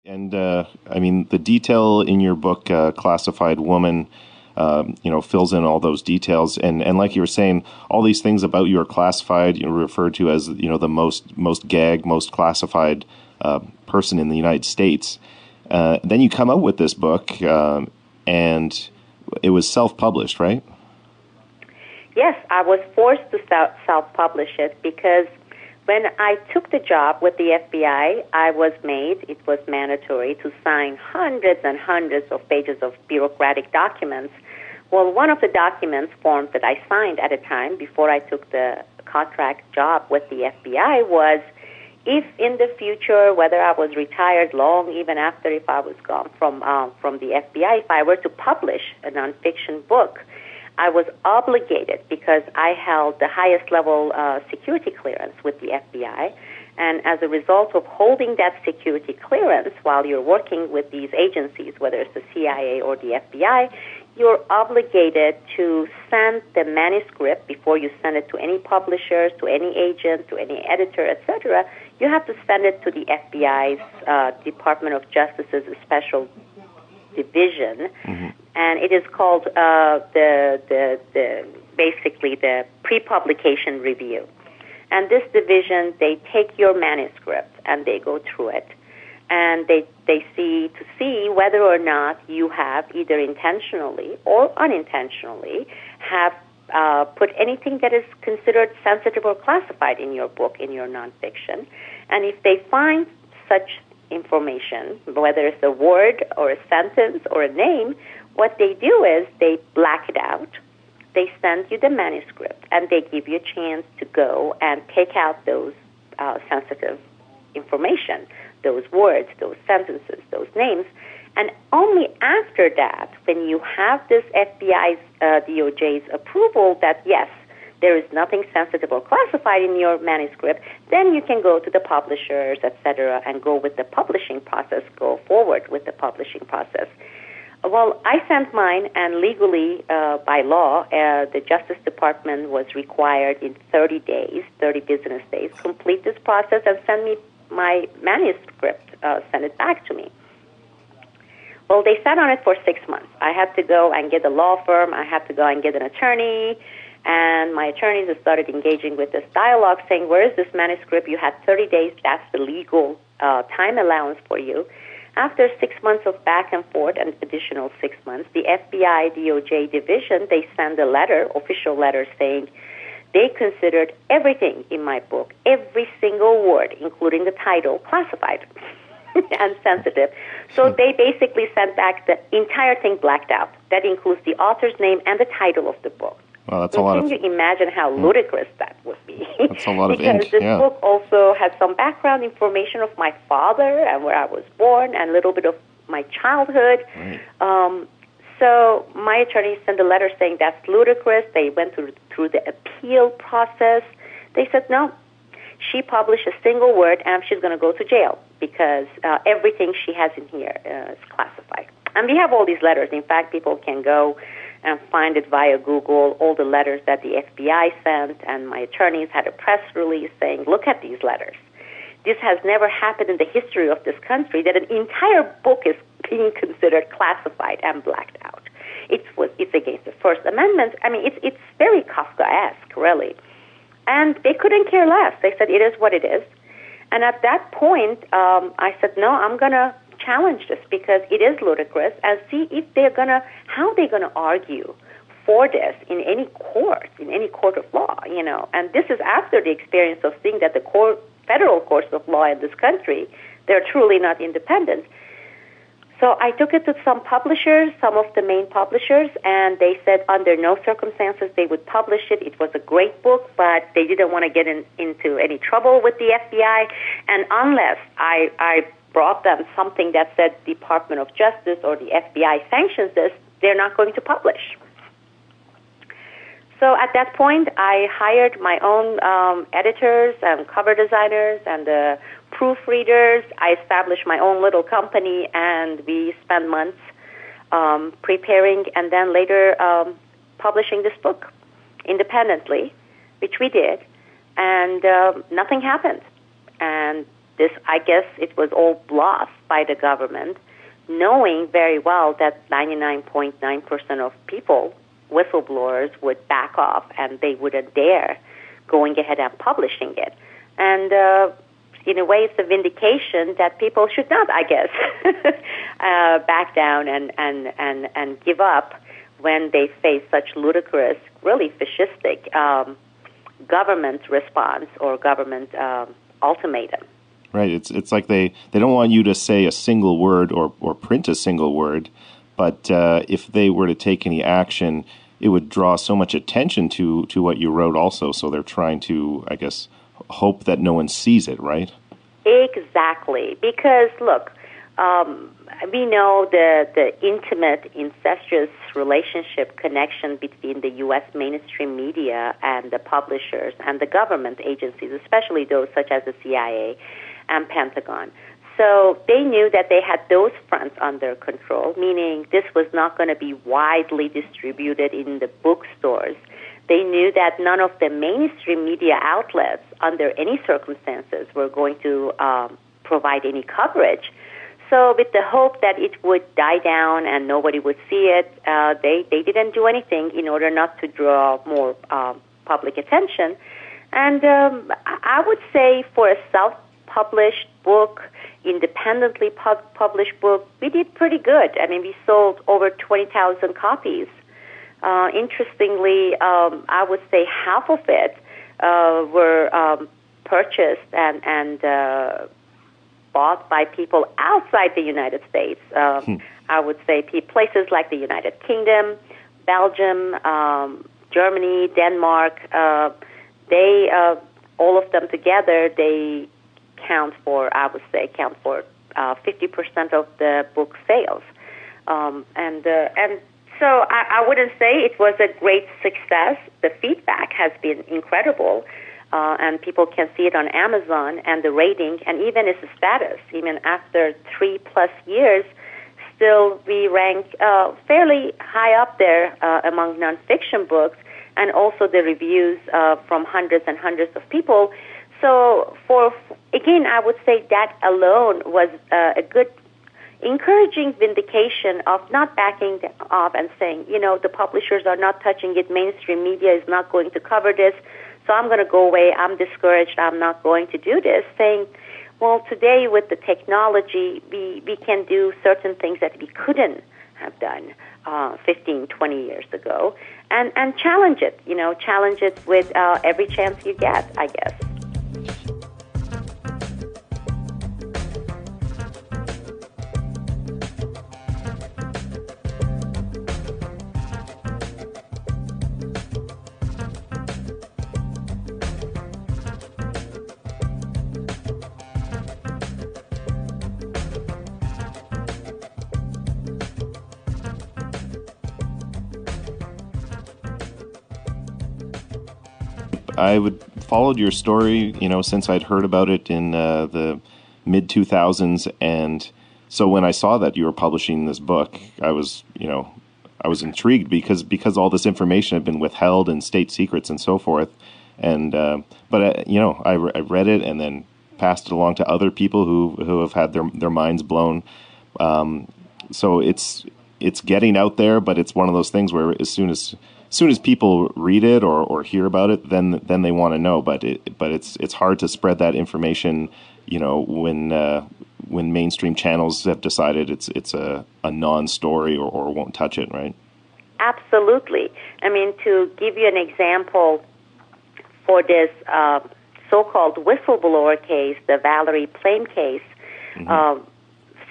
And I mean, the detail in your book, Classified Woman, fills in all those details. And like you were saying, all these things about you are classified. You're referred to as, the most gagged, most classified person in the United States. Then you come out with this book, and it was self-published, right? Yes, I was forced to self-publish it because when I took the job with the FBI, it was mandatory to sign hundreds and hundreds of pages of bureaucratic documents. Well, one of the documents forms that I signed at a time before I took the contract job with the FBI was if in the future, whether I was retired long, even after if I was gone from the FBI, if I were to publish a nonfiction book, I was obligated because I held the highest level security clearance with the FBI. And as a result of holding that security clearance while you're working with these agencies, whether it's the CIA or the FBI, you're obligated to send the manuscript before you send it to any publishers, to any agent, to any editor, etc. You have to send it to the FBI's Department of Justice's Special Division, and it is called basically the pre-publication review. And this division, they take your manuscript and they go through it, and they see whether or not you have either intentionally or unintentionally have put anything that is considered sensitive or classified in your book, in your nonfiction. And if they find such information, whether it's a word or a sentence or a name, what they do is they black it out. They send you the manuscript, and they give you a chance to go and take out those sensitive information, those words, those sentences, those names. And only after that, when you have this FBI's, DOJ's approval that, yes, there is nothing sensitive or classified in your manuscript, then you can go to the publishers, etc., and go with the publishing process, go forward with the publishing process. Well, I sent mine, and legally, by law, the Justice Department was required in 30 business days, complete this process and send me my manuscript, send it back to me. Well, they sat on it for 6 months. I had to go and get a law firm. I had to go and get an attorney. And my attorneys started engaging with this dialogue, saying, where is this manuscript? You had 30 days. That's the legal time allowance for you. After 6 months of back and forth, and additional 6 months, the FBI DOJ division, they sent a letter, official letter, saying they considered everything in my book, every single word, including the title, classified and sensitive. So they basically sent back the entire thing blacked out. That includes the author's name and the title of the book. Well, that's a lot Can you imagine how ludicrous that would be? That's a lot of because ink, this yeah. book also has some background information of my father and where I was born and a little bit of my childhood. Right. So my attorney sent a letter saying that's ludicrous. They went through the appeal process. They said, no, she published a single word and she's going to go to jail because everything she has in here is classified. And we have all these letters. In fact, people can go and find it via Google, all the letters that the FBI sent, and my attorneys had a press release saying, look at these letters. This has never happened in the history of this country, that an entire book is being considered classified and blacked out. It's against the First Amendment. I mean, it's very Kafkaesque, really. And they couldn't care less. They said, it is what it is. And at that point, I said, no, I'm going to challenge this because it is ludicrous, and see if how they're gonna argue for this in any court of law, And this is after the experience of seeing that the federal courts of law in this country, they're truly not independent. So I took it to some publishers, some of the main publishers, and they said under no circumstances they would publish it. It was a great book, but they didn't want to get into any trouble with the FBI, and unless I brought them something that said Department of Justice or the FBI sanctions this, they're not going to publish. So at that point, I hired my own editors and cover designers and proofreaders. I established my own little company, and we spent months preparing and then later publishing this book independently, which we did, and nothing happened. And this, I guess it was all bluff by the government, knowing very well that 99.9% of people, whistleblowers, would back off and they wouldn't dare going ahead and publishing it. And in a way, it's a vindication that people should not, I guess, back down and give up when they face such ludicrous, really fascistic government response or government ultimatum. Right. It's like they don't want you to say a single word or print a single word, but if they were to take any action, it would draw so much attention to what you wrote also. So they're trying to, I guess, hope that no one sees it, right? Exactly. Because, look, we know the intimate, incestuous relationship connection between the U.S. mainstream media and the publishers and the government agencies, especially those such as the CIA and Pentagon. So they knew that they had those fronts under control, meaning this was not going to be widely distributed in the bookstores. They knew that none of the mainstream media outlets, under any circumstances, were going to provide any coverage. So with the hope that it would die down and nobody would see it, they didn't do anything in order not to draw more public attention. And I would say for a self-published book, independently published book, we did pretty good. I mean, we sold over 20,000 copies. Interestingly, I would say half of it were purchased and bought by people outside the United States. I would say places like the United Kingdom, Belgium, Germany, Denmark. They all of them together, they count for 50% of the book sales, and so I wouldn't say it was a great success. The feedback has been incredible, and people can see it on Amazon and the rating, and even its status. Even after 3+ years, still we rank fairly high up there among nonfiction books, and also the reviews from hundreds and hundreds of people. So again, I would say that alone was a good, encouraging vindication of not backing off and saying, the publishers are not touching it, mainstream media is not going to cover this, so I'm going to go away, I'm discouraged, I'm not going to do this, saying, well, today with the technology, we can do certain things that we couldn't have done 15, 20 years ago, and challenge it, challenge it with every chance you get, I guess. I would followed your story, since I'd heard about it in the mid-2000s, and so when I saw that you were publishing this book, I was intrigued because all this information had been withheld and state secrets and so forth, and but I read it and then passed it along to other people who have had their minds blown. So it's getting out there, but it's one of those things where as soon as people read it or hear about it, then they want to know. But it's hard to spread that information, when mainstream channels have decided it's a non-story or won't touch it, right? Absolutely. I mean, to give you an example, for this so-called whistleblower case, the Valerie Plame case,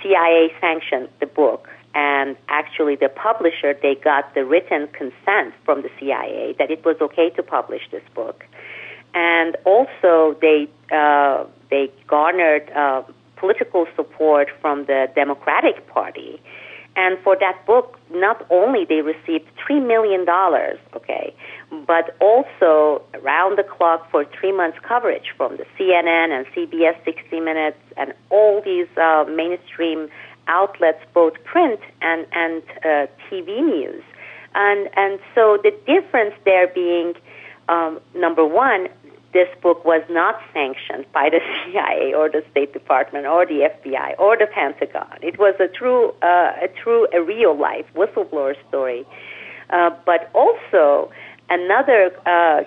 CIA sanctioned the book. And actually, the publisher, they got the written consent from the CIA that it was okay to publish this book. And also, they garnered political support from the Democratic Party. And for that book, not only they received $3 million, but also around the clock for 3 months coverage from the CNN and CBS 60 Minutes and all these mainstream outlets, both print and TV news. And so the difference there being, number one, this book was not sanctioned by the CIA or the State Department or the FBI or the Pentagon. It was a real life whistleblower story. But also, another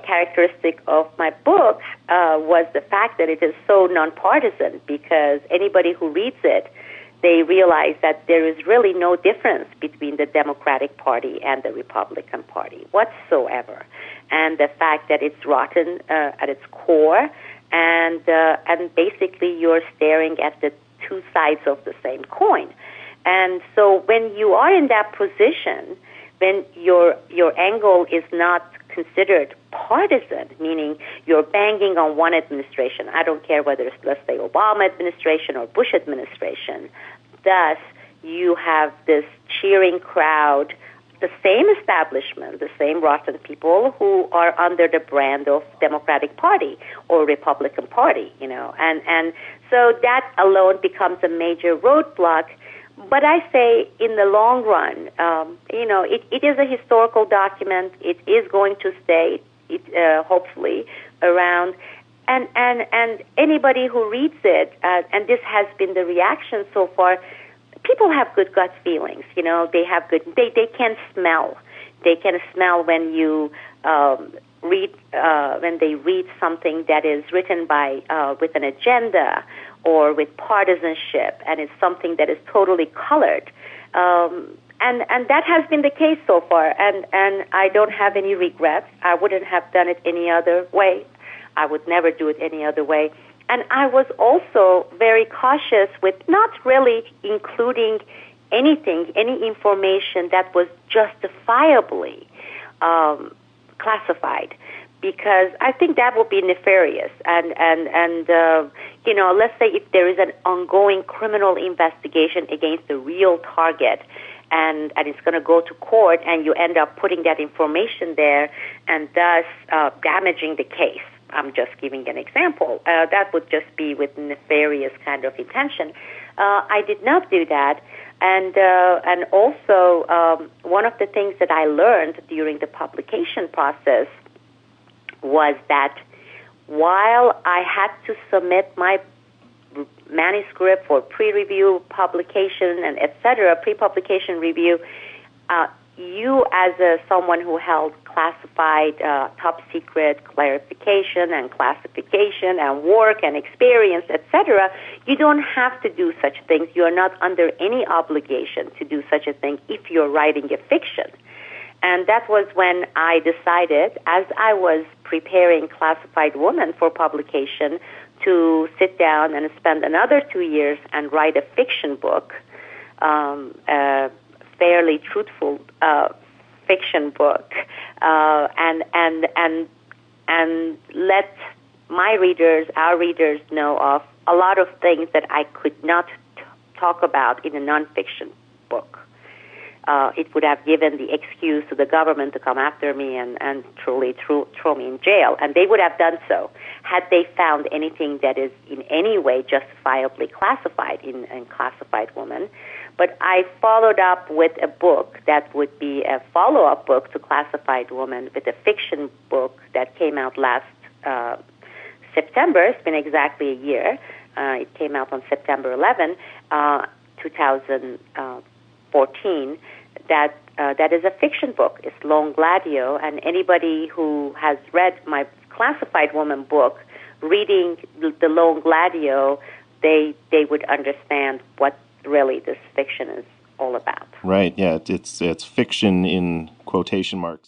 characteristic of my book was the fact that it is so nonpartisan, because anybody who reads it, they realize that there is really no difference between the Democratic Party and the Republican Party whatsoever. And the fact that it's rotten at its core, and basically you're staring at the two sides of the same coin. And so when you are in that position, when your angle is not considered partisan, meaning you're banging on one administration, I don't care whether it's, let's say, Obama administration or Bush administration, thus you have this cheering crowd, the same establishment, the same rotten people who are under the brand of Democratic Party or Republican Party, and so that alone becomes a major roadblock. But I say, in the long run, it is a historical document. It is going to stay, hopefully, around. And anybody who reads it, and this has been the reaction so far, people have good gut feelings. They have good. They can smell. They can smell when you read when they read something that is written by with an agenda, or with partisanship, and it's something that is totally colored. And that has been the case so far, and I don't have any regrets. I wouldn't have done it any other way. I would never do it any other way. And I was also very cautious with not really including anything, any information that was justifiably classified, because I think that would be nefarious. And let's say if there is an ongoing criminal investigation against the real target, and it's going to go to court, and you end up putting that information there and thus damaging the case. I'm just giving an example. That would just be with nefarious kind of intention. I did not do that. And also, one of the things that I learned during the publication process was that while I had to submit my manuscript for pre-review publication and pre-publication review, you as someone who held classified, top secret clarification and classification and work and experience, etc., you don't have to do such things. You are not under any obligation to do such a thing if you're writing a fiction. And that was when I decided, as I was preparing Classified Woman for publication, to sit down and spend another 2 years and write a fiction book, a fairly truthful fiction book, and let my readers, our readers, know of a lot of things that I could not talk about in a nonfiction book. It would have given the excuse to the government to come after me and truly throw me in jail. And they would have done so had they found anything that is in any way justifiably classified in Classified Woman. But I followed up with a book that would be a follow-up book to Classified Woman, with a fiction book that came out last September. It's been exactly a year. It came out on September 11, 2014. That is a fiction book. It's Lone Gladio, and anybody who has read my Classified Woman book, reading the Lone Gladio, they would understand what really this fiction is all about. Right. Yeah. It's fiction in quotation marks.